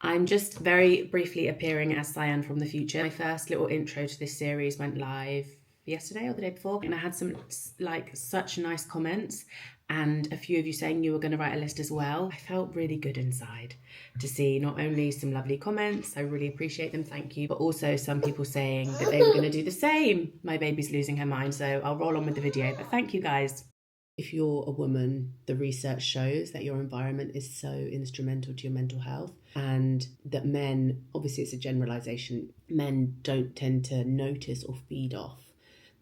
I'm just very briefly appearing as Cyan from the future. My first little intro to this series went live yesterday or the day before, and I had some such nice comments and a few of you saying you were going to write a list as well. I felt really good inside to see not only some lovely comments, I really appreciate them, thank you, but also some people saying that they were going to do the same. My baby's losing her mind, so I'll roll on with the video, but thank you guys. If you're a woman, the research shows that your environment is so instrumental to your mental health, and that men, obviously it's a generalization, men don't tend to notice or feed off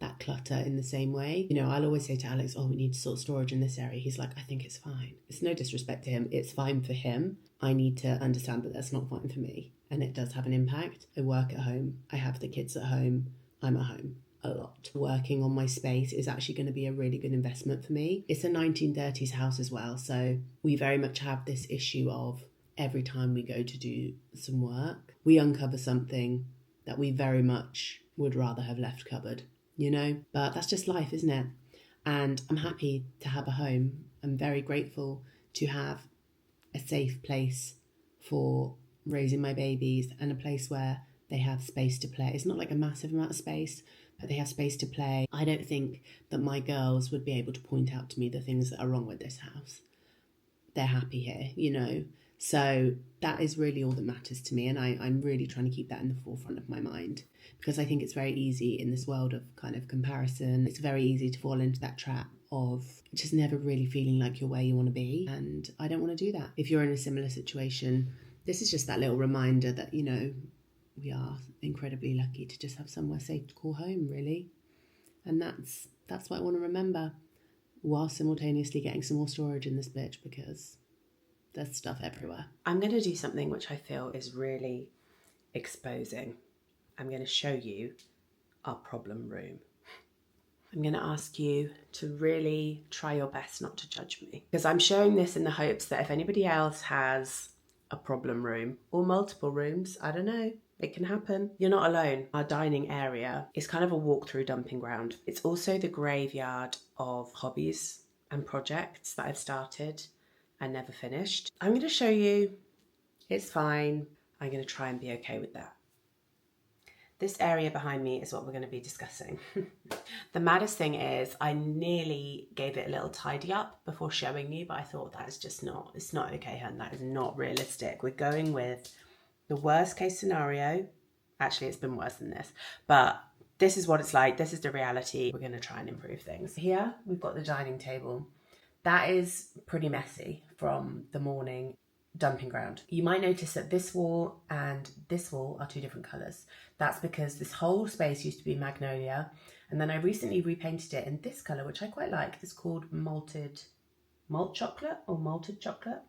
that clutter in the same way. You know, I'll always say to Alex, oh, we need to sort storage in this area. He's like, I think it's fine. It's no disrespect to him. It's fine for him. I need to understand that that's not fine for me. And it does have an impact. I work at home. I have the kids at home. I'm at home a lot. Working on my space is actually going to be a really good investment for me. It's a 1930s house as well. So we very much have this issue of every time we go to do some work, we uncover something that we very much would rather have left cupboard. You know, but that's just life, isn't it? And I'm happy to have a home. I'm very grateful to have a safe place for raising my babies and a place where they have space to play. It's not like a massive amount of space, but they have space to play. I don't think that my girls would be able to point out to me the things that are wrong with this house. They're happy here, you know. So that is really all that matters to me, and I'm really trying to keep that in the forefront of my mind, because I think it's very easy in this world of kind of comparison. It's very easy to fall into that trap of just never really feeling like you're where you want to be, and I don't want to do that. If you're in a similar situation, this is just that little reminder that, you know, we are incredibly lucky to just have somewhere safe to call home, really. And that's what I want to remember, while simultaneously getting some more storage in this bitch, because there's stuff everywhere. I'm going to do something which I feel is really exposing. I'm going to show you our problem room. I'm going to ask you to really try your best not to judge me, because I'm showing this in the hopes that if anybody else has a problem room or multiple rooms, I don't know, it can happen. You're not alone. Our dining area is kind of a walk-through dumping ground. It's also the graveyard of hobbies and projects that I've started and never finished. I'm going to show you it's fine. I'm going to try and be okay with that. This area behind me is what we're going to be discussing. The maddest thing is I nearly gave it a little tidy up before showing you, but I thought that is just not, it's not okay, hun. That is not realistic. We're going with the worst case scenario. Actually, it's been worse than this, but this is what it's like. This is the reality. We're going to try and improve things. Here, we've got the dining table. That is pretty messy from the morning dumping ground. You might notice that this wall and this wall are two different colours. That's because this whole space used to be magnolia, and then I recently repainted it in this colour, which I quite like. It's called malt chocolate or malted chocolate.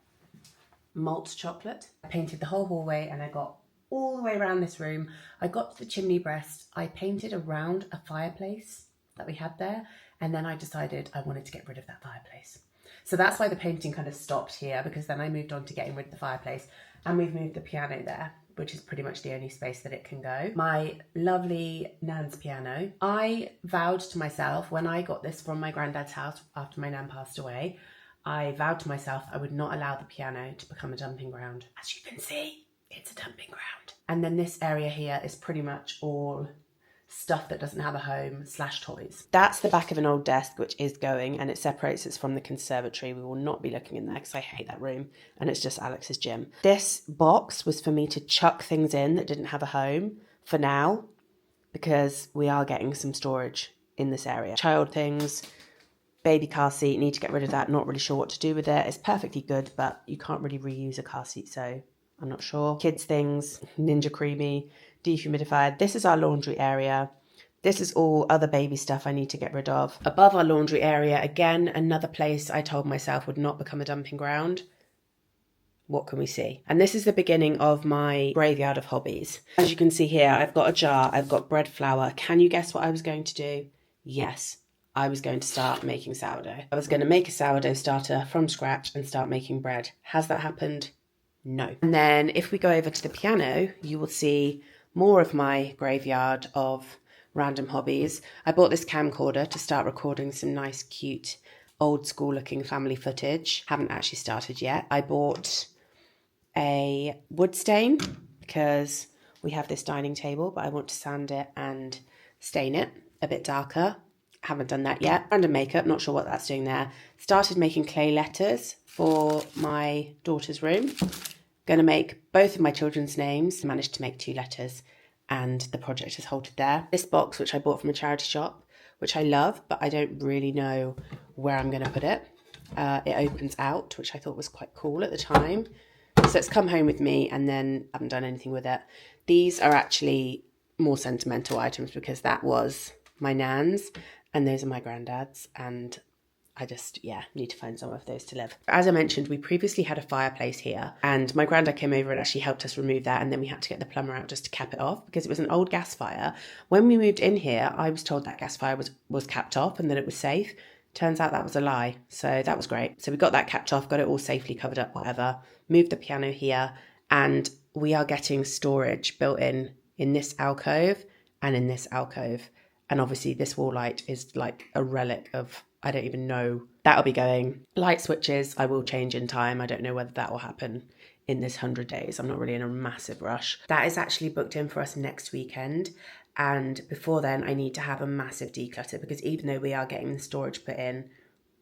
Malt chocolate. I painted the whole hallway and I got all the way around this room. I got to the chimney breast. I painted around a fireplace that we had there, and then I decided I wanted to get rid of that fireplace. So that's why the painting kind of stopped here, because then I moved on to getting rid of the fireplace, and we've moved the piano there, which is pretty much the only space that it can go. My lovely Nan's piano. I vowed to myself when I got this from my granddad's house after my Nan passed away, I vowed to myself I would not allow the piano to become a dumping ground. As you can see, it's a dumping ground. And then this area here is pretty much all stuff that doesn't have a home / toys. That's the back of an old desk, which is going, and it separates us from the conservatory. We will not be looking in there because I hate that room, and it's just Alex's gym. This box was for me to chuck things in that didn't have a home for now, because we are getting some storage in this area. Child things, baby car seat, need to get rid of that. Not really sure what to do with it. It's perfectly good, but you can't really reuse a car seat, so I'm not sure. Kids things, Ninja Creamy, dehumidifier. This is our laundry area. This is all other baby stuff I need to get rid of. Above our laundry area, again, another place I told myself would not become a dumping ground. What can we see? And this is the beginning of my graveyard of hobbies. As you can see here, I've got a jar, I've got bread flour. Can you guess what I was going to do? Yes, I was going to start making sourdough. I was going to make a sourdough starter from scratch and start making bread. Has that happened? No. And then if we go over to the piano, you will see more of my graveyard of random hobbies. I bought this camcorder to start recording some nice, cute, old school looking family footage. Haven't actually started yet. I bought a wood stain because we have this dining table, but I want to sand it and stain it a bit darker. Haven't done that yet. Random makeup, not sure what that's doing there. Started making clay letters for my daughter's room. Going to make both of my children's names. Managed to make 2 letters and the project has halted there. This box, which I bought from a charity shop, which I love, but I don't really know where I'm going to put it. It opens out, which I thought was quite cool at the time. So it's come home with me and then I haven't done anything with it. These are actually more sentimental items because that was my nan's and those are my granddad's, and I just, need to find somewhere for those to live. As I mentioned, we previously had a fireplace here and my granddad came over and actually helped us remove that, and then we had to get the plumber out just to cap it off because it was an old gas fire. When we moved in here, I was told that gas fire was capped off and that it was safe. Turns out that was a lie, so that was great. So we got that capped off, got it all safely covered up, whatever, moved the piano here, and we are getting storage built in this alcove and in this alcove. And obviously this wall light is like a relic of, I don't even know. That'll be going. Light switches I will change in time. I don't know whether that will happen in this 100 days. I'm not really in a massive rush. That is actually booked in for us next weekend. And before then, I need to have a massive declutter because even though we are getting the storage put in,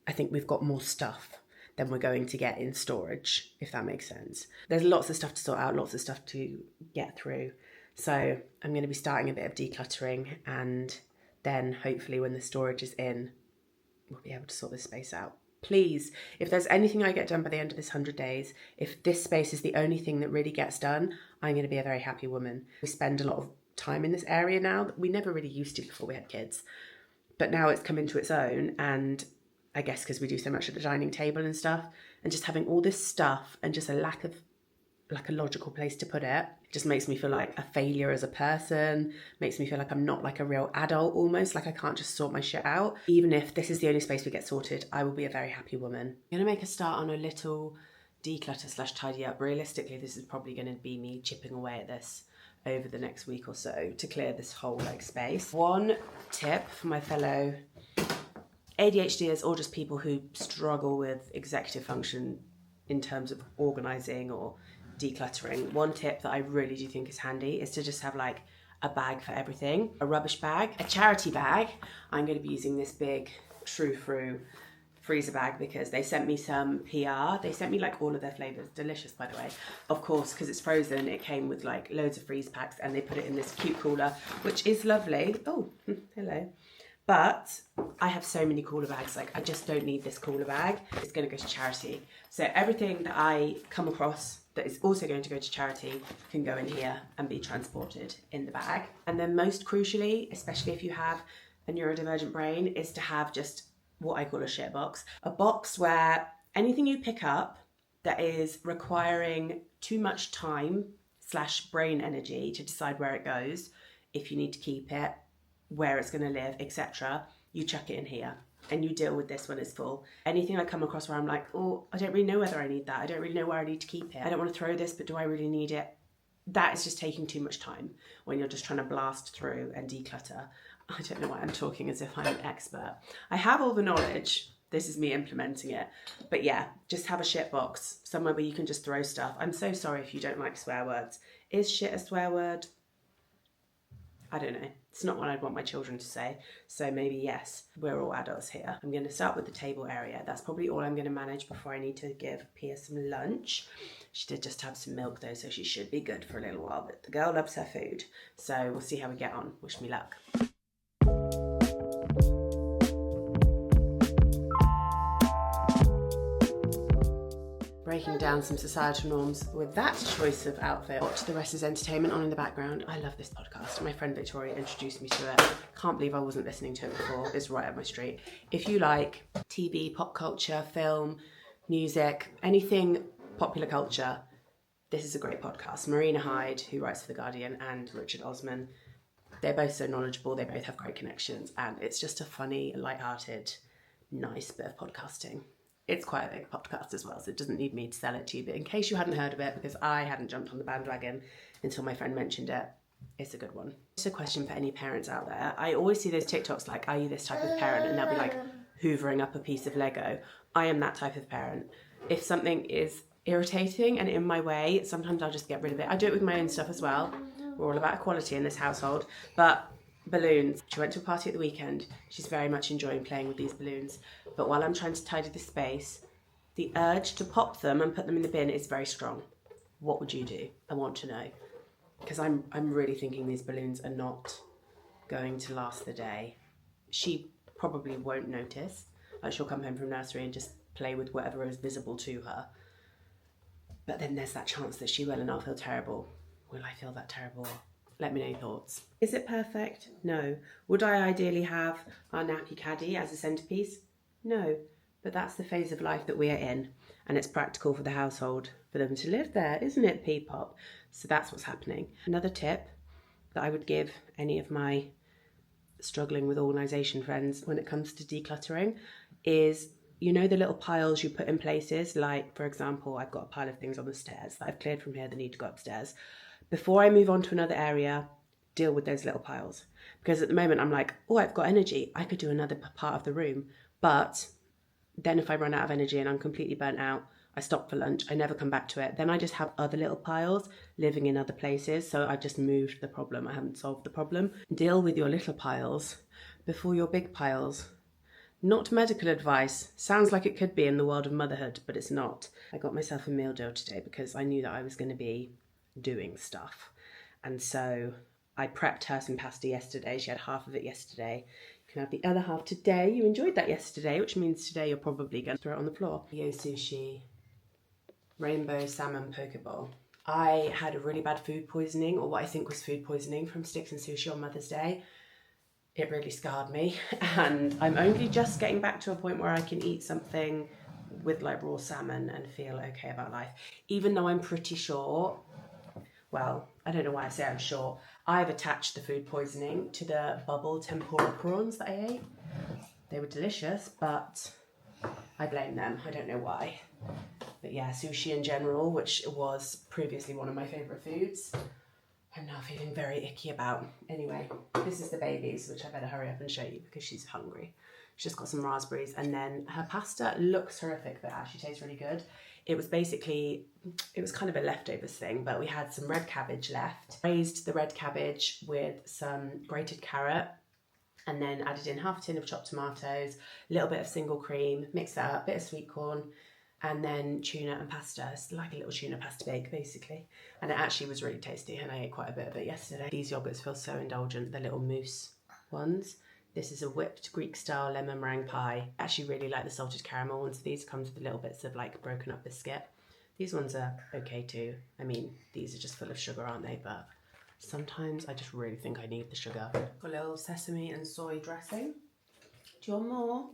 I think we've got more stuff than we're going to get in storage, if that makes sense. There's lots of stuff to sort out, lots of stuff to get through. So I'm going to be starting a bit of decluttering, and then hopefully when the storage is in, we'll be able to sort this space out. Please, if there's anything I get done by the end of this 100 days, if this space is the only thing that really gets done, I'm going to be a very happy woman. We spend a lot of time in this area now that we never really used to before we had kids, but now it's come into its own, and I guess because we do so much at the dining table and stuff, and just having all this stuff and just a lack of like a logical place to put it just makes me feel like a failure as a person, makes me feel like I'm not like a real adult, almost like I can't just sort my shit out. Even if this is the only space we get sorted, I will be a very happy woman. I'm gonna make a start on a little declutter / tidy up. Realistically, this is probably going to be me chipping away at this over the next week or so to clear this whole space. One tip for my fellow ADHDers or just people who struggle with executive function in terms of organising or decluttering, one tip that I really do think is handy is to just have a bag for everything. A rubbish bag, a charity bag. I'm going to be using this big True Fruit freezer bag because they sent me some PR. They sent me all of their flavours. Delicious, by the way. Of course, because it's frozen, it came with loads of freeze packs and they put it in this cute cooler, which is lovely. Oh, hello. But I have so many cooler bags. I just don't need this cooler bag. It's going to go to charity. So everything that I come across that is also going to go to charity can go in here and be transported in the bag. And then most crucially, especially if you have a neurodivergent brain, is to have just what I call a shit box. A box where anything you pick up that is requiring too much time / brain energy to decide where it goes, if you need to keep it, where it's going to live, etc., you chuck it in here and you deal with this when it's full. Anything I come across where I'm like, oh, I don't really know whether I need that. I don't really know where I need to keep it. I don't want to throw this, but do I really need it? That is just taking too much time when you're just trying to blast through and declutter. I don't know why I'm talking as if I'm an expert. I have all the knowledge. This is me implementing it. But yeah, just have a shit box, somewhere where you can just throw stuff. I'm so sorry if you don't like swear words. Is shit a swear word? I don't know. It's not what I'd want my children to say. So maybe yes, we're all adults here. I'm going to start with the table area. That's probably all I'm going to manage before I need to give Pia some lunch. She did just have some milk though, so she should be good for a little while. But the girl loves her food. So we'll see how we get on. Wish me luck. Breaking down some societal norms with that choice of outfit. The rest is entertainment on in the background. I love this podcast. My friend Victoria introduced me to it. Can't believe I wasn't listening to it before. It's right up my street. If you like TV, pop culture, film, music, anything popular culture, this is a great podcast. Marina Hyde, who writes for The Guardian, and Richard Osman. They're both so knowledgeable. They both have great connections. And it's just a funny, lighthearted, nice bit of podcasting. It's quite a big podcast as well, so it doesn't need me to sell it to you. But in case you hadn't heard of it, because I hadn't jumped on the bandwagon until my friend mentioned it, it's a good one. Just a question for any parents out there. I always see those TikToks are you this type of parent? And they'll be hoovering up a piece of Lego. I am that type of parent. If something is irritating and in my way, sometimes I'll just get rid of it. I do it with my own stuff as well. We're all about equality in this household. But balloons. She went to a party at the weekend. She's very much enjoying playing with these balloons. But while I'm trying to tidy the space, the urge to pop them and put them in the bin is very strong. What would you do? I want to know. Because I'm really thinking these balloons are not going to last the day. She probably won't notice. Like, she'll come home from nursery and just play with whatever is visible to her. But then there's that chance that she will, and I'll feel terrible. Will I feel that terrible? Let me know your thoughts. Is it perfect? No. Would I ideally have our nappy caddy as a centrepiece? No. But that's the phase of life that we are in, and it's practical for the household for them to live there, isn't it, P-pop? So that's what's happening. Another tip that I would give any of my struggling with organisation friends when it comes to decluttering is, you know, the little piles you put in places, like, for example, I've got a pile of things on the stairs that I've cleared from here that need to go upstairs. Before I move on to another area, deal with those little piles. Because at the moment I'm like, oh, I've got energy. I could do another part of the room. But then if I run out of energy and I'm completely burnt out, I stop for lunch, I never come back to it. Then I just have other little piles living in other places. So I've just moved the problem. I haven't solved the problem. Deal with your little piles before your big piles. Not medical advice. Sounds like it could be in the world of motherhood, but it's not. I got myself a meal deal today because I knew that I was going to be doing stuff. And so I prepped her some pasta yesterday. She had half of it yesterday. You can have the other half today. You enjoyed that yesterday, which means today you're probably going to throw it on the floor. Yo sushi, rainbow salmon poke bowl. I had a really bad food poisoning, or what I think was food poisoning, from sticks and sushi on Mother's Day. It really scarred me, and I'm only just getting back to a point where I can eat something with like raw salmon and feel okay about life, even though I'm pretty sure, well, I don't know why I say I'm sure, I've attached the food poisoning to the bubble tempura prawns that I ate. They were delicious, but I blame them. I don't know why. But yeah, sushi in general, which was previously one of my favourite foods, I'm now feeling very icky about. Anyway, this is the baby's, which I better hurry up and show you because she's hungry. She's just got some raspberries, and then her pasta looks horrific, but actually tastes really good. It was kind of a leftovers thing, but we had some red cabbage left. Raised the red cabbage with some grated carrot, and then added in half a tin of chopped tomatoes, a little bit of single cream, mixed that up, bit of sweet corn, and then tuna and pasta. It's like a little tuna pasta bake, basically. And it actually was really tasty, and I ate quite a bit of it yesterday. These yogurts feel so indulgent, the little mousse ones. This is a whipped Greek-style lemon meringue pie. I actually really like the salted caramel ones. These comes with little bits of like broken up biscuit. These ones are okay too. I mean, these are just full of sugar, aren't they? But sometimes I just really think I need the sugar. Got a little sesame and soy dressing. Do you want more?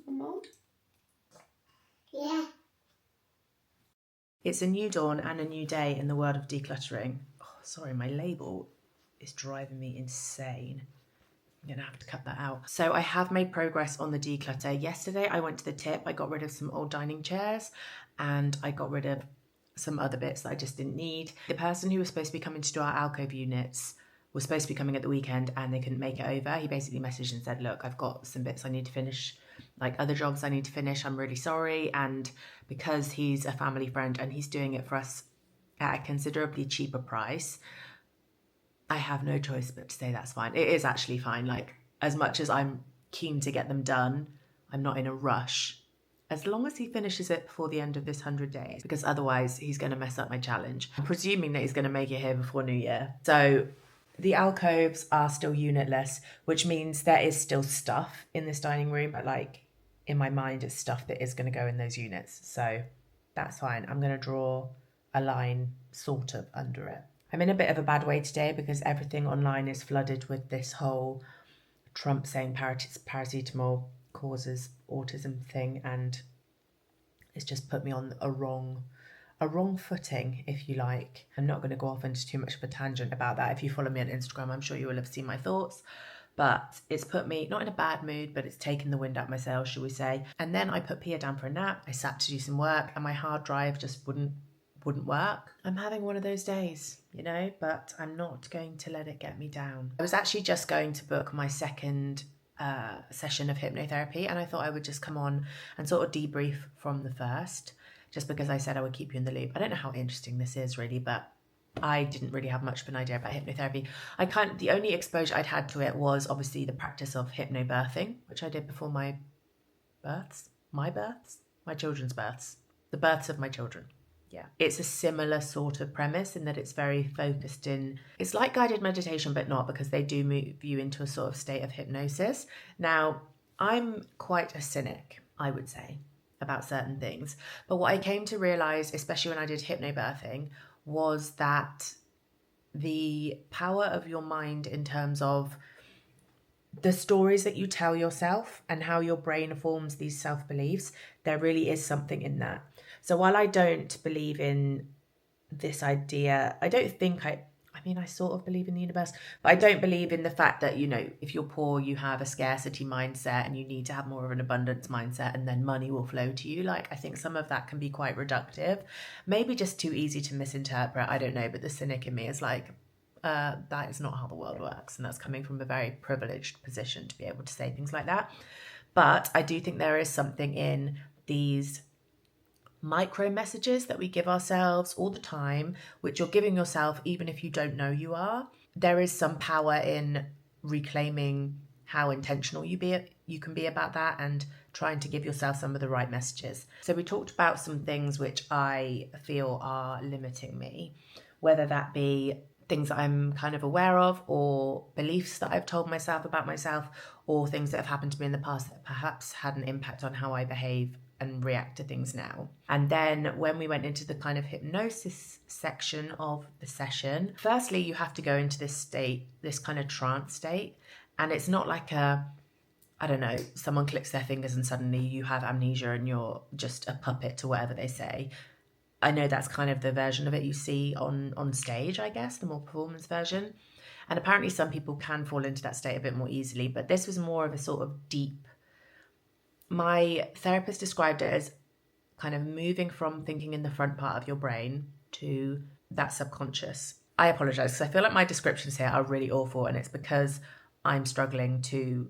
More? Yeah. It's a new dawn and a new day in the world of decluttering. Oh, sorry, my label is driving me insane. I'm gonna have to cut that out. So I have made progress on the declutter. Yesterday I went to the tip. I got rid of some old dining chairs, and I got rid of some other bits that I just didn't need. The person who was supposed to be coming to do our alcove units was supposed to be coming at the weekend, and they couldn't make it over. He basically messaged and said, look, I've got some bits I need to finish, like other jobs I need to finish. I'm really sorry. And because he's a family friend and he's doing it for us at a considerably cheaper price, I have no choice but to say that's fine. It is actually fine. Like, as much as I'm keen to get them done, I'm not in a rush. As long as he finishes it before the end of this 100 days, because otherwise he's going to mess up my challenge. I'm presuming that he's going to make it here before New Year. So the alcoves are still unitless, which means there is still stuff in this dining room, but like in my mind, it's stuff that is going to go in those units. So that's fine. I'm going to draw a line sort of under it. I'm in a bit of a bad way today because everything online is flooded with this whole Trump saying paracetamol causes autism thing, and it's just put me on a wrong footing, if you like. I'm not going to go off into too much of a tangent about that. If you follow me on Instagram, I'm sure you will have seen my thoughts. But it's put me not in a bad mood, but it's taken the wind out of my sails, shall we say. And then I put Pia down for a nap. I sat to do some work, and my hard drive just wouldn't work. I'm having one of those days, you know, but I'm not going to let it get me down. I was actually just going to book my second session of hypnotherapy, and I thought I would just come on and sort of debrief from the first, just because I said I would keep you in the loop. I don't know how interesting this is really, but I didn't really have much of an idea about hypnotherapy. The only exposure I'd had to it was obviously the practice of hypnobirthing, which I did before my children's births, the births of my children. Yeah, it's a similar sort of premise in that it's very focused in, it's like guided meditation, but not, because they do move you into a sort of state of hypnosis. Now, I'm quite a cynic, I would say, about certain things. But what I came to realize, especially when I did hypnobirthing, was that the power of your mind in terms of the stories that you tell yourself and how your brain forms these self-beliefs, there really is something in that. So while I don't believe in this idea, I sort of believe in the universe, but I don't believe in the fact that, if you're poor, you have a scarcity mindset and you need to have more of an abundance mindset and then money will flow to you. I think some of that can be quite reductive, maybe just too easy to misinterpret. I don't know, but the cynic in me is that is not how the world works. And that's coming from a very privileged position to be able to say things like that. But I do think there is something in these micro messages that we give ourselves all the time, which you're giving yourself even if you don't know you are. There is some power in reclaiming how intentional you can be about that and trying to give yourself some of the right messages. So we talked about some things which I feel are limiting me, whether that be things that I'm kind of aware of, or beliefs that I've told myself about myself, or things that have happened to me in the past that perhaps had an impact on how I behave and react to things now. And then when we went into the kind of hypnosis section of the session, firstly, you have to go into this state, this kind of trance state. And it's not like someone clicks their fingers and suddenly you have amnesia and you're just a puppet to whatever they say. I know that's kind of the version of it you see on stage, I guess, the more performance version. And apparently some people can fall into that state a bit more easily, but this was more of a sort of deep. My therapist described it as kind of moving from thinking in the front part of your brain to that subconscious. I apologize because I feel like my descriptions here are really awful, and it's because I'm struggling to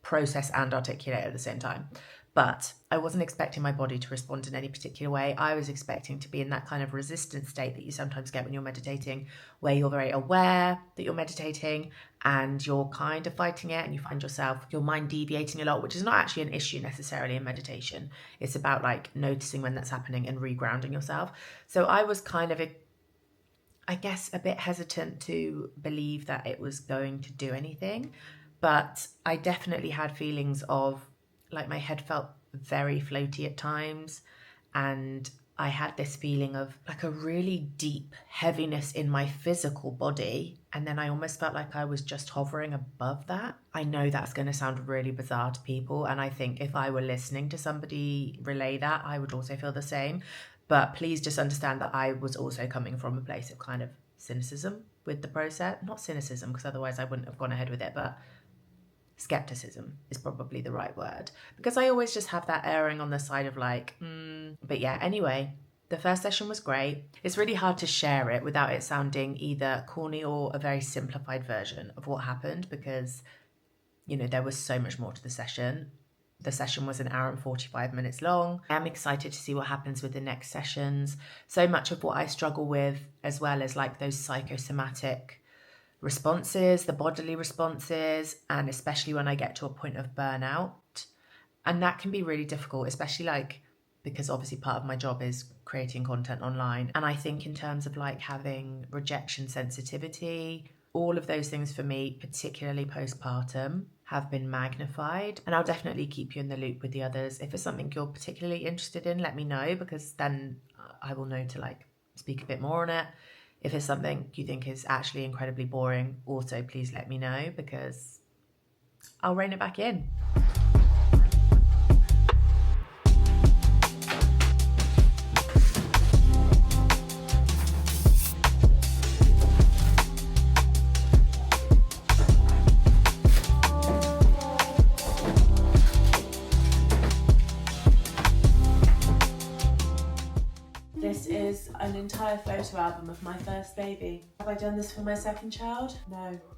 process and articulate at the same time. But I wasn't expecting my body to respond in any particular way. I was expecting to be in that kind of resistant state that you sometimes get when you're meditating, where you're very aware that you're meditating and you're kind of fighting it, and you find your mind deviating a lot, which is not actually an issue necessarily in meditation. It's about noticing when that's happening and regrounding yourself. So I was kind of, I guess, a bit hesitant to believe that it was going to do anything. But I definitely had feelings of my head felt very floaty at times, and I had this feeling of a really deep heaviness in my physical body, and then I almost felt like I was just hovering above that. I know that's going to sound really bizarre to people, and I think if I were listening to somebody relay that, I would also feel the same. But please just understand that I was also coming from a place of kind of cynicism with the process. Not cynicism, because otherwise I wouldn't have gone ahead with it, but skepticism is probably the right word, because I always just have that erring on the side of But yeah, anyway, the first session was great. It's really hard to share it without it sounding either corny or a very simplified version of what happened, because, there was so much more to the session. The session was 1 hour and 45 minutes long. I'm excited to see what happens with the next sessions. So much of what I struggle with, as well as those psychosomatic responses, the bodily responses, and especially when I get to a point of burnout. And that can be really difficult, especially because obviously part of my job is creating content online. And I think in terms of having rejection sensitivity, all of those things for me, particularly postpartum, have been magnified. And I'll definitely keep you in the loop with the others. If it's something you're particularly interested in, let me know, because then I will know to speak a bit more on it. If it's something you think is actually incredibly boring, also please let me know, because I'll rein it back in. This is an entire photo album of my first baby. Have I done this for my second child?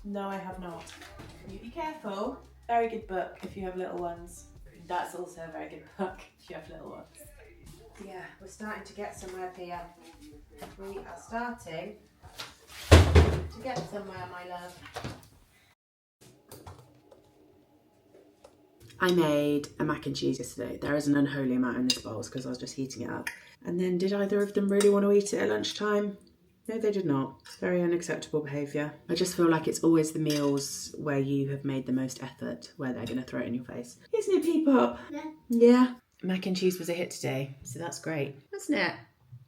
No, I have not. Can you be careful? Very good book if you have little ones. That's also a very good book if you have little ones. Yeah, we're starting to get somewhere, Pia. We are starting to get somewhere, my love. I made a mac and cheese yesterday. There is an unholy amount in this bowl because I was just heating it up. And then did either of them really want to eat it at lunchtime? No, they did not. Very unacceptable behaviour. I just feel like it's always the meals where you have made the most effort where they're going to throw it in your face. Isn't it, Peepop? Yeah. Yeah. Mac and cheese was a hit today, so that's great. Wasn't it?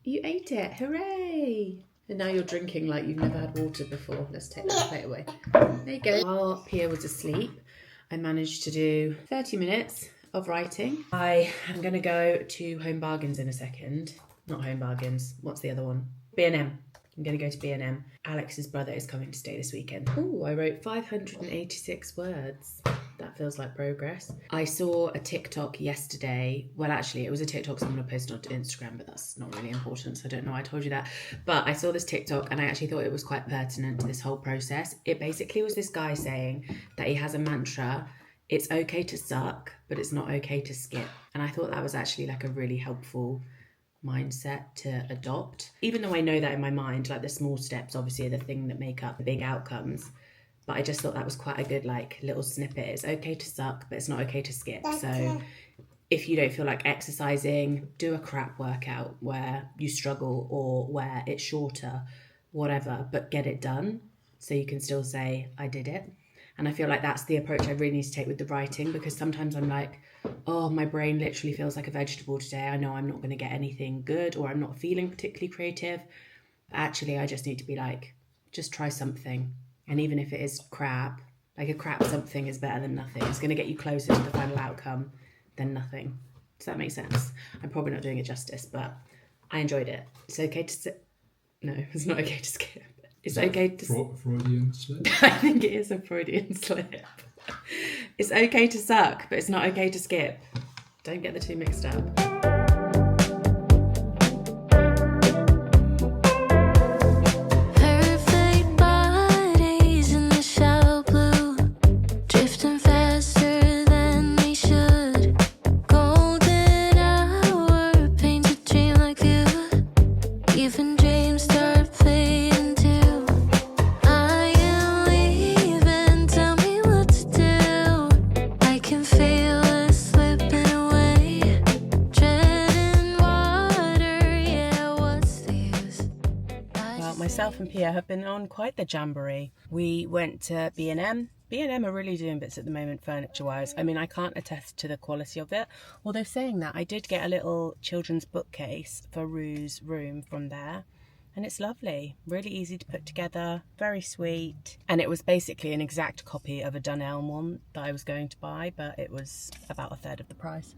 You ate it. Hooray! And now you're drinking like you've never had water before. Let's take that plate away. There you go. While Pia was asleep, I managed to do 30 minutes of writing. I am going to go to Home Bargains in a second. Not Home Bargains. What's the other one? B&M. I'm going to go to B&M. Alex's brother is coming to stay this weekend. Ooh, I wrote 586 words. That feels like progress. I saw a TikTok yesterday. Well, actually, it was a TikTok someone had posted onto Instagram, but that's not really important, so I don't know why I told you that. But I saw this TikTok and I actually thought it was quite pertinent to this whole process. It basically was this guy saying that he has a mantra: it's okay to suck, but it's not okay to skip. And I thought that was actually like a really helpful mindset to adopt. Even though I know that in my mind, like the small steps obviously are the thing that make up the big outcomes. But I just thought that was quite a good like little snippet. It's okay to suck, but it's not okay to skip. So if you don't feel like exercising, do a crap workout where you struggle or where it's shorter, whatever, but get it done so you can still say, I did it. And I feel like that's the approach I really need to take with the writing, because sometimes I'm like, oh, my brain literally feels like a vegetable today. I know I'm not going to get anything good, or I'm not feeling particularly creative. Actually, I just need to be like, just try something. And even if it is crap, like a crap something is better than nothing. It's going to get you closer to the final outcome than nothing. Does that make sense? I'm probably not doing it justice, but I enjoyed it. It's okay to no, it's not okay to skip. It's okay to... Freudian slip? I think it is a Freudian slip. It's okay to suck, but it's not okay to skip. Don't get the two mixed up. Myself and Pia have been on quite the jamboree. We went to B&M. B&M are really doing bits at the moment furniture-wise. I mean, I can't attest to the quality of it. Although saying that, I did get a little children's bookcase for Rue's room from there. And it's lovely, really easy to put together, very sweet. And it was basically an exact copy of a Dunelm one that I was going to buy, but it was about a third of the price.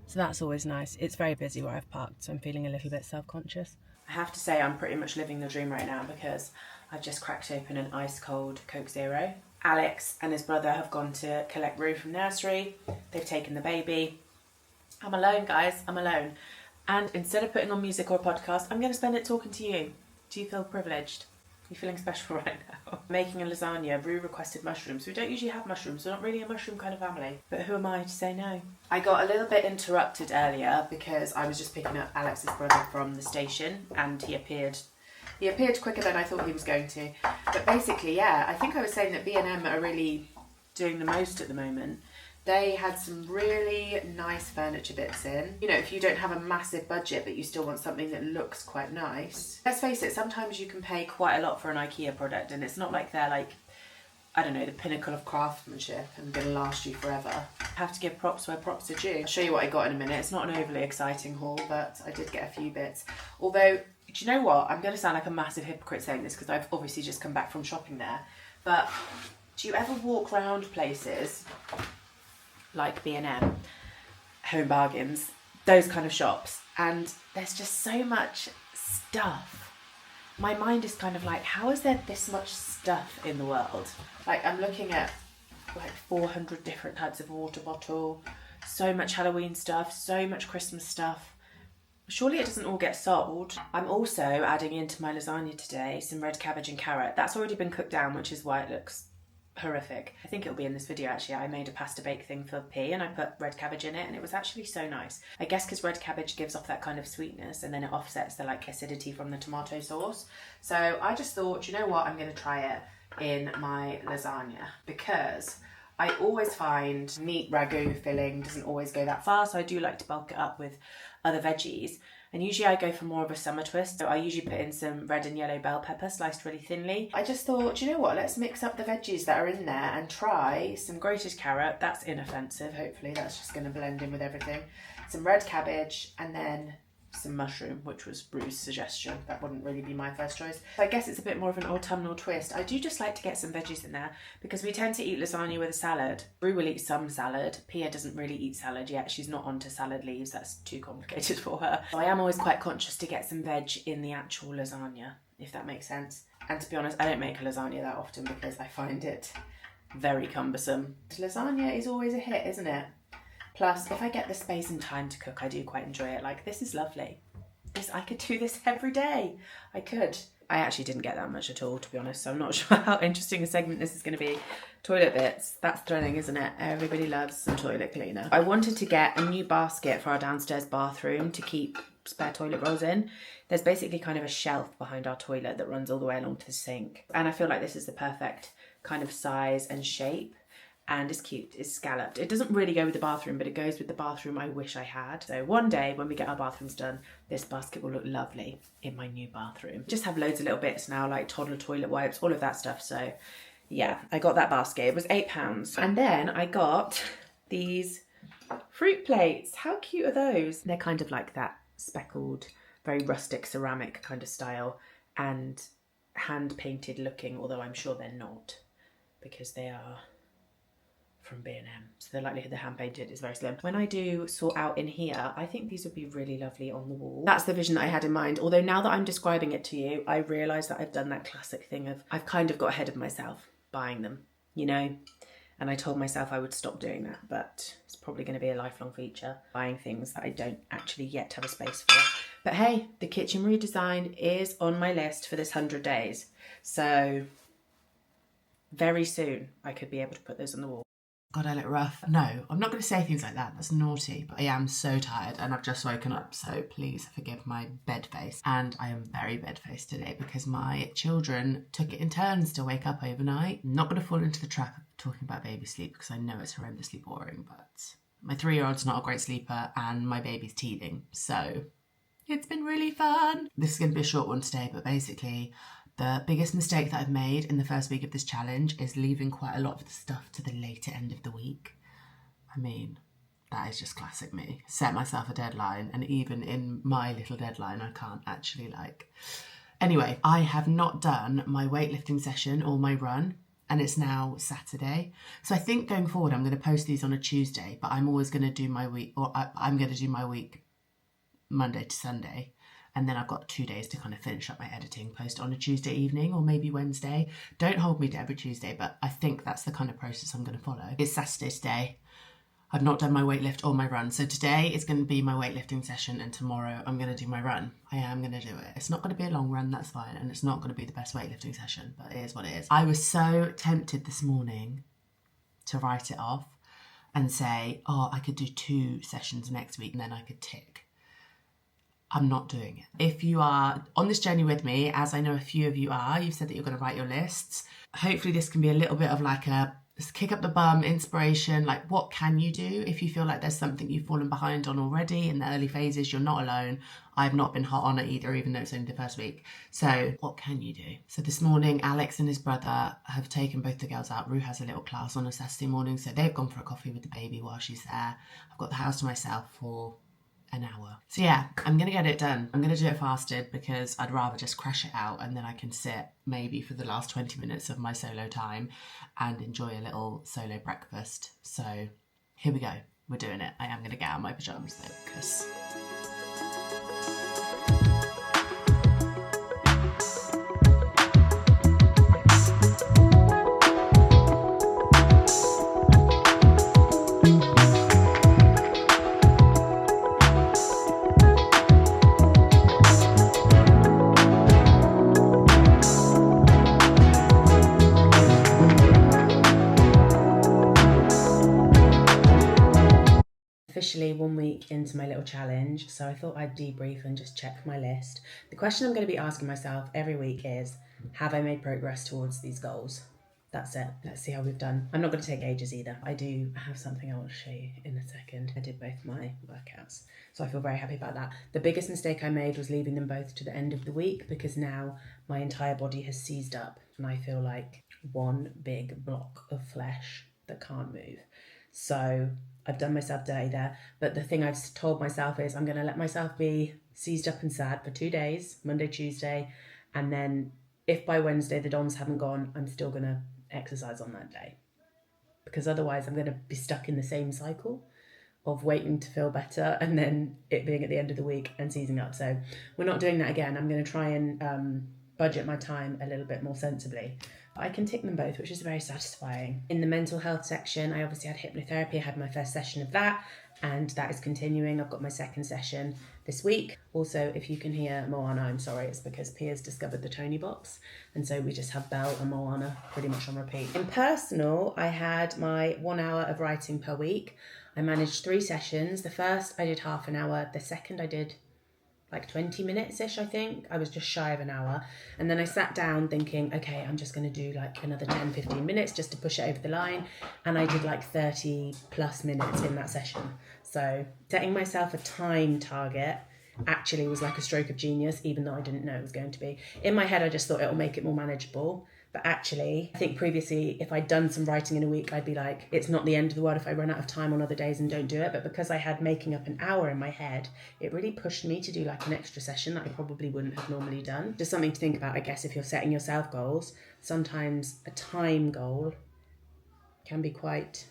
So that's always nice. It's very busy where I've parked, so I'm feeling a little bit self-conscious. I have to say I'm pretty much living the dream right now, because I've just cracked open an ice cold Coke Zero. Alex and his brother have gone to collect Rue from nursery. They've taken the baby. I'm alone, guys, I'm alone. And instead of putting on music or a podcast, I'm going to spend it talking to you. Do you feel privileged? Are you feeling special right now? Making a lasagna. Rue requested mushrooms. We don't usually have mushrooms. We're not really a mushroom kind of family. But who am I to say no? I got a little bit interrupted earlier because I was just picking up Alex's brother from the station, and he appeared quicker than I thought he was going to. But basically, yeah, I think I was saying that B&M are really doing the most at the moment. They had some really nice furniture bits in. You know, if you don't have a massive budget but you still want something that looks quite nice. Let's face it, sometimes you can pay quite a lot for an IKEA product, and it's not like they're like, I don't know, the pinnacle of craftsmanship and going to last you forever. Have to give props where props are due. I'll show you what I got in a minute. It's not an overly exciting haul, but I did get a few bits. Although, do you know what? I'm going to sound like a massive hypocrite saying this because I've obviously just come back from shopping there. But do you ever walk around places like B&M, Home Bargains, those kind of shops, and there's just so much stuff? My mind is kind of like, how is there this much stuff in the world? Like, I'm looking at like 400 different types of water bottle, so much Halloween stuff, so much Christmas stuff. Surely it doesn't all get sold. I'm also adding into my lasagna today some red cabbage and carrot. That's already been cooked down, which is why it looks horrific. I think it'll be in this video actually. I made a pasta bake thing for P and I put red cabbage in it and it was actually so nice. I guess because red cabbage gives off that kind of sweetness and then it offsets the like acidity from the tomato sauce. So I just thought, you know what, I'm going to try it in my lasagna because I always find meat ragu filling doesn't always go that far, so I do like to bulk it up with other veggies. And usually I go for more of a summer twist, so I usually put in some red and yellow bell pepper sliced really thinly. I just thought, you know what, let's mix up the veggies that are in there and try some grated carrot. That's inoffensive, hopefully that's just going to blend in with everything. Some red cabbage and then some mushroom, which was Bruce's suggestion. That wouldn't really be my first choice. So I guess it's a bit more of an autumnal twist. I do just like to get some veggies in there because we tend to eat lasagna with a salad. Bru will eat some salad. Pia doesn't really eat salad yet. She's not onto salad leaves. That's too complicated for her. So I am always quite conscious to get some veg in the actual lasagna, if that makes sense. And to be honest, I don't make a lasagna that often because I find it very cumbersome. Lasagna is always a hit, isn't it? Plus, if I get the space and time to cook, I do quite enjoy it. Like, this is lovely. I could do this every day. I could. I actually didn't get that much at all, to be honest, so I'm not sure how interesting a segment this is going to be. Toilet bits. That's thrilling, isn't it? Everybody loves some toilet cleaner. I wanted to get a new basket for our downstairs bathroom to keep spare toilet rolls in. There's basically kind of a shelf behind our toilet that runs all the way along to the sink. And I feel like this is the perfect kind of size and shape. And it's cute, it's scalloped. It doesn't really go with the bathroom, but it goes with the bathroom I wish I had. So one day when we get our bathrooms done, this basket will look lovely in my new bathroom. Just have loads of little bits now, like toddler toilet wipes, all of that stuff. So yeah, I got that basket. It was £8. And then I got these fruit plates. How cute are those? They're kind of like that speckled, very rustic ceramic kind of style and hand painted looking, although I'm sure they're not because they are from B&M, so the likelihood they're hand painted is very slim. When I do sort out in here, I think these would be really lovely on the wall. That's the vision that I had in mind, although now that I'm describing it to you, I realise that I've done that classic thing of I've kind of got ahead of myself buying them, you know, and I told myself I would stop doing that, but it's probably going to be a lifelong feature, buying things that I don't actually yet have a space for. But hey, the kitchen redesign is on my list for this 100 days, so very soon I could be able to put those on the wall. God, I look rough. No, I'm not going to say things like that. That's naughty. But I am so tired and I've just woken up. So please forgive my bed face. And I am very bed faced today because my children took it in turns to wake up overnight. I'm not going to fall into the trap of talking about baby sleep because I know it's horrendously boring. But my 3-year-old's not a great sleeper and my baby's teething. So it's been really fun. This is going to be a short one today, but basically the biggest mistake that I've made in the first week of this challenge is leaving quite a lot of the stuff to the later end of the week. I mean, that is just classic me. Set myself a deadline, and even in my little deadline, I can't actually Anyway, I have not done my weightlifting session or my run, and it's now Saturday. So I think going forward, I'm going to post these on a Tuesday, but I'm always going to do my week, or I'm going to do my week Monday to Sunday. And then I've got 2 days to kind of finish up my editing, post on a Tuesday evening or maybe Wednesday. Don't hold me to every Tuesday, but I think that's the kind of process I'm going to follow. It's Saturday today. I've not done my weight lift or my run. So today is going to be my weightlifting session and tomorrow I'm going to do my run. I am going to do it. It's not going to be a long run, that's fine. And it's not going to be the best weightlifting session, but it is what it is. I was so tempted this morning to write it off and say, oh, I could do 2 sessions next week and then I could tick. I'm not doing it. If you are on this journey with me, as I know a few of you are, you've said that you're going to write your lists. Hopefully this can be a little bit of like a kick up the bum inspiration. Like, what can you do if you feel like there's something you've fallen behind on already in the early phases? You're not alone. I've not been hot on it either, even though it's only the first week. So what can you do? So this morning, Alex and his brother have taken both the girls out. Rue has a little class on a Saturday morning, so they've gone for a coffee with the baby while she's there. I've got the house to myself for an hour. So yeah, I'm going to get it done. I'm going to do it fasted because I'd rather just crash it out and then I can sit maybe for the last 20 minutes of my solo time and enjoy a little solo breakfast. So here we go. We're doing it. I am going to get out of my pyjamas though because Officially 1 week into my little challenge, so I thought I'd debrief and just check my list. The question I'm going to be asking myself every week is, have I made progress towards these goals? That's it. Let's see how we've done. I'm not going to take ages either. I do have something I want to show you in a second. I did both my workouts, so I feel very happy about that. The biggest mistake I made was leaving them both to the end of the week, because now my entire body has seized up and I feel like one big block of flesh that can't move. So I've done myself dirty there. But the thing I've told myself is I'm going to let myself be seized up and sad for 2 days, Monday, Tuesday, and then if by Wednesday the DOMs haven't gone, I'm still going to exercise on that day, because otherwise I'm going to be stuck in the same cycle of waiting to feel better and then it being at the end of the week and seizing up. So we're not doing that again. I'm going to try and budget my time a little bit more sensibly. I can tick them both, which is very satisfying. In the mental health section, I obviously had hypnotherapy. I had my first session of that, and that is continuing. I've got my second session this week. Also, if you can hear Moana, I'm sorry, it's because Pia's discovered the Tony box, and so we just have Belle and Moana pretty much on repeat. In personal, I had my 1 hour of writing per week. I managed 3 sessions. The first I did half an hour. The second I did like 20 minutes-ish, I think. I was just shy of an hour. And then I sat down thinking, okay, I'm just going to do like another 10, 15 minutes just to push it over the line. And I did like 30 plus minutes in that session. So setting myself a time target actually was like a stroke of genius, even though I didn't know it was going to be. In my head, I just thought it'll make it more manageable. But actually, I think previously, if I'd done some writing in a week, I'd be like, it's not the end of the world if I run out of time on other days and don't do it. But because I had making up an hour in my head, it really pushed me to do like an extra session that I probably wouldn't have normally done. Just something to think about, I guess, if you're setting yourself goals. Sometimes a time goal can be quite,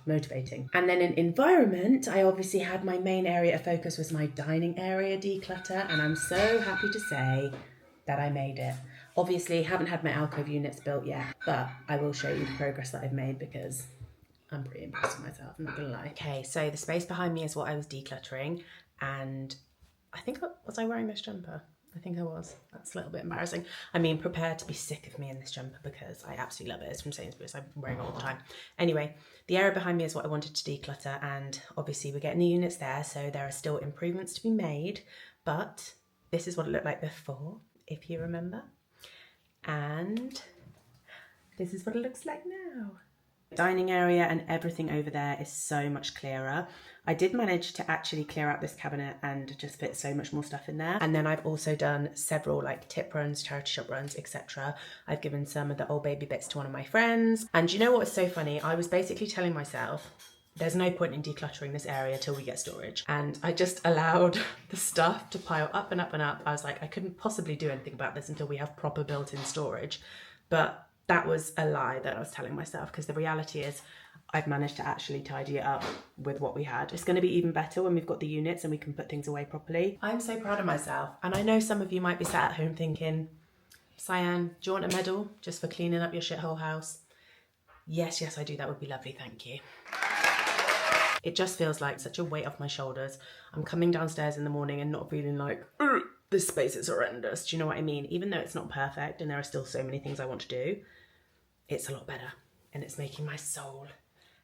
motivating. And then in environment, I obviously had my main area of focus was my dining area declutter. And I'm so happy to say that I made it. Obviously, haven't had my alcove units built yet, but I will show you the progress that I've made because I'm pretty impressed with myself, I'm not gonna lie. Okay, so the space behind me is what I was decluttering, and I think, was I wearing this jumper? I think I was. That's a little bit embarrassing. I mean, prepare to be sick of me in this jumper because I absolutely love it. It's from Sainsbury's. I'm wearing it all the time. Anyway, the area behind me is what I wanted to declutter, and obviously we're getting the units there, so there are still improvements to be made, but this is what it looked like before, if you remember. And this is what it looks like now. Dining area and everything over there is so much clearer. I did manage to actually clear out this cabinet and just fit so much more stuff in there. And then I've also done several like tip runs, charity shop runs, etc. I've given some of the old baby bits to one of my friends. And you know what's so funny? I was basically telling myself, there's no point in decluttering this area till we get storage. And I just allowed the stuff to pile up and up and up. I was like, I couldn't possibly do anything about this until we have proper built-in storage. But that was a lie that I was telling myself, because the reality is I've managed to actually tidy it up with what we had. It's going to be even better when we've got the units and we can put things away properly. I'm so proud of myself. And I know some of you might be sat at home thinking, Cyan, do you want a medal just for cleaning up your shithole house? Yes, I do. That would be lovely. Thank you. It just feels like such a weight off my shoulders. I'm coming downstairs in the morning and not feeling like, this space is horrendous. Do you know what I mean? Even though it's not perfect and there are still so many things I want to do, it's a lot better and it's making my soul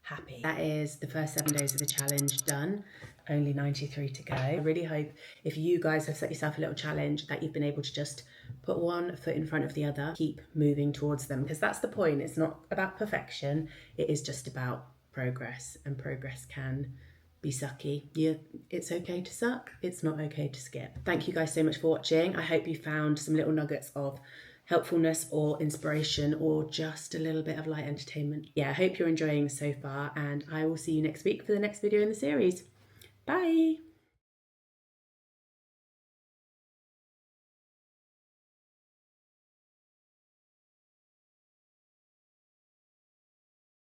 happy. That is the first 7 days of the challenge done. Only 93 to go. I really hope if you guys have set yourself a little challenge that you've been able to just put one foot in front of the other, keep moving towards them, because that's the point. It's not about perfection. It is just about progress, and progress can be sucky. Yeah, it's okay to suck. It's not okay to skip. Thank you guys so much for watching. I hope you found some little nuggets of helpfulness or inspiration or just a little bit of light entertainment. Yeah, I hope you're enjoying so far, and I will see you next week for the next video in the series. Bye.